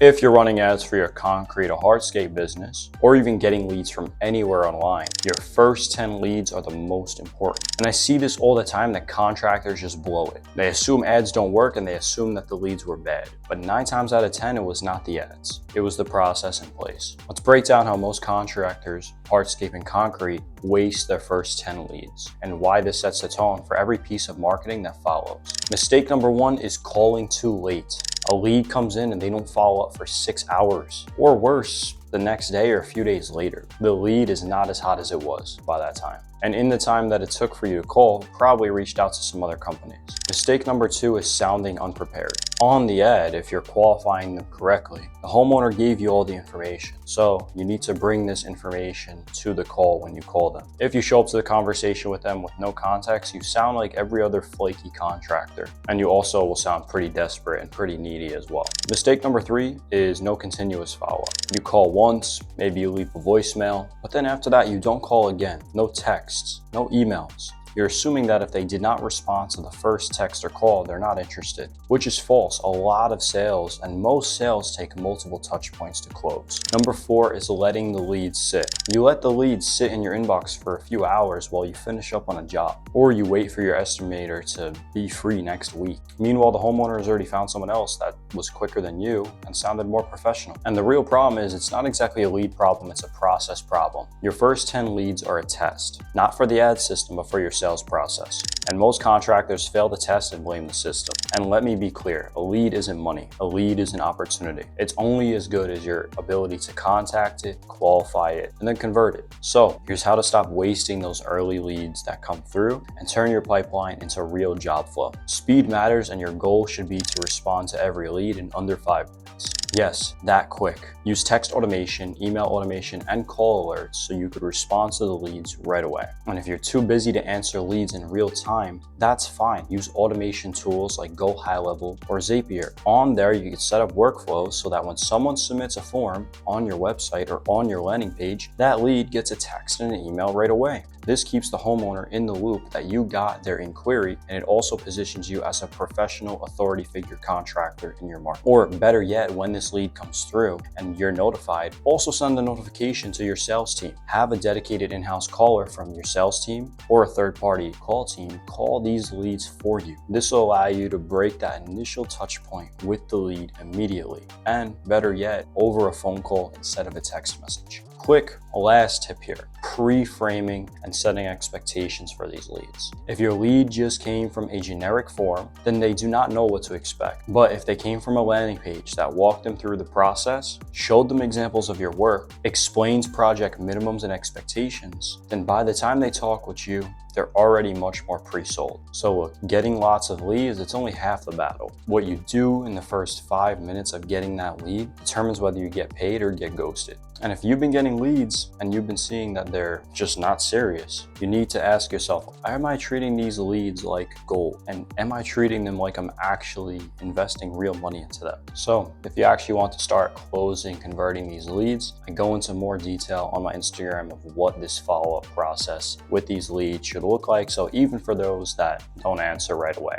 If you're running ads for your concrete or hardscape business, or even getting leads from anywhere online, your first 10 leads are the most important. And I see this all the time that contractors just blow it. They assume ads don't work and they assume that the leads were bad. But 9 times out of 10, it was not the ads. It was the process in place. Let's break down how most contractors, hardscape and concrete, waste their first 10 leads and why this sets the tone for every piece of marketing that follows. Mistake number 1 is calling too late. A lead comes in and they don't follow up for 6 hours, or worse, the next day or a few days later. The lead is not as hot as it was by that time. And in the time that it took for you to call, probably reached out to some other companies. Mistake number 2 is sounding unprepared. On the ad, if you're qualifying them correctly, the homeowner gave you all the information. So you need to bring this information to the call when you call them. If you show up to the conversation with them with no context, you sound like every other flaky contractor. And you also will sound pretty desperate and pretty needy as well. Mistake number 3 is no continuous follow-up. You call once, maybe you leave a voicemail, but then after that you don't call again. No texts, no emails. You're assuming that if they did not respond to the first text or call, they're not interested, which is false. A lot of sales and most sales take multiple touch points to close. Number 4 is letting the leads sit. You let the leads sit in your inbox for a few hours while you finish up on a job, or you wait for your estimator to be free next week. Meanwhile, the homeowner has already found someone else that was quicker than you and sounded more professional. And the real problem is it's not exactly a lead problem, it's a process problem. Your first 10 leads are a test, not for the ad system, but for your sales process. And most contractors fail the test and blame the system. And let me be clear, a lead isn't money. A lead is an opportunity. It's only as good as your ability to contact it, qualify it, and then convert it. So here's how to stop wasting those early leads that come through and turn your pipeline into real job flow. Speed matters, and your goal should be to respond to every lead in under 5 minutes. Yes, that quick. Use text automation, email automation, and call alerts so you could respond to the leads right away. And if you're too busy to answer leads in real time, that's fine. Use automation tools like Go High Level or Zapier. On there, you can set up workflows so that when someone submits a form on your website or on your landing page, that lead gets a text and an email right away. This keeps the homeowner in the loop that you got their inquiry, and it also positions you as a professional authority figure contractor in your market. Or better yet, when this lead comes through and you're notified, also send a notification to your sales team. Have a dedicated in-house caller from your sales team or a third-party call team call these leads for you. This will allow you to break that initial touch point with the lead immediately, and better yet, over a phone call instead of a text message. Quick last tip here, pre-framing and setting expectations for these leads. If your lead just came from a generic form, then they do not know what to expect. But if they came from a landing page that walked them through the process, showed them examples of your work, explains project minimums and expectations, then by the time they talk with you, they're already much more pre-sold. So look, getting lots of leads, it's only half the battle. What you do in the first 5 minutes of getting that lead determines whether you get paid or get ghosted. And if you've been getting leads and you've been seeing that they're just not serious, you need to ask yourself, am I treating these leads like gold? And am I treating them like I'm actually investing real money into them? So if you actually want to start closing, converting these leads, I go into more detail on my Instagram of what this follow-up process with these leads should look like. So even for those that don't answer right away.